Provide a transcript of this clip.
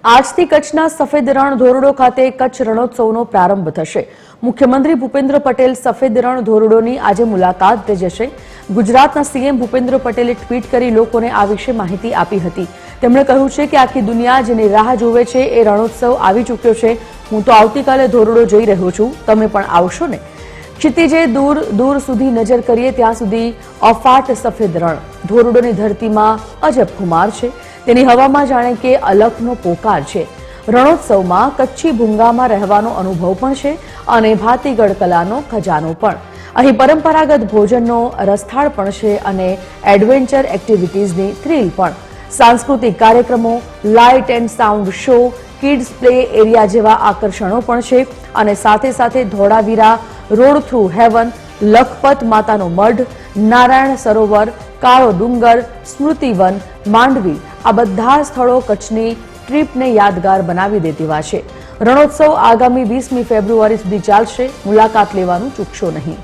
આજથી કચ્છના સફેદ રણ ધોરડો ખાતે કચ્છ રણોત્સવનો પ્રારંભ થશે। મુખ્યમંત્રી ભૂપેન્દ્ર પટેલ સફેદ રણ ધોરડોની આજે મુલાકાત જશે। ગુજરાતના સીએમ ભૂપેન્દ્ર પટેલે ટ્વીટ કરી લોકોને આ વિશે માહિતી આપી હતી। તેમણે કહ્યું છે કે આખી દુનિયા જેની રાહ જોવે છે એ રણોત્સવ આવી ચૂક્યો છે। હું તો આવતીકાલે ધોરડો જઈ રહ્યો છું, તમે પણ આવશો ને। क्षितिजे दूर दूर सुधी नजर करिए ત્યાં સુધી અફાટ સફેદ રણ ધોરડોની ધરતીમાં અજબ ખુમાર છે। તેની હવામાં જાણે કે અલખનો પોકાર છે। રણોત્સવમાં કચ્છી ભૂંગામાં રહેવાનો અનુભવ પણ છે અને ભાતીગળ કલાનો ખજાનો પણ। અહીં પરંપરાગત ભોજનનો રસથાળ પણ છે અને એડવેન્ચર એક્ટિવિટીઝની થ્રિલ પણ। સાંસ્કૃતિક કાર્યક્રમો, light and sound show, kids play area જેવા આકર્ષણો પણ છે અને સાથે સાથે Dholavira, road through heaven, Lakhpat માતાનો મઢ, નારાયણ સરોવર, કાળો ડુંગર, સ્મૃતિવન, માંડવી આ બધા સ્થળો કચ્છની ટ્રીપને યાદગાર બનાવી દે તેવા છે। રણોત્સવ આગામી 20મી ફેબ્રુઆરી સુધી ચાલશે। મુલાકાત લેવાનું ચૂકશો નહીં।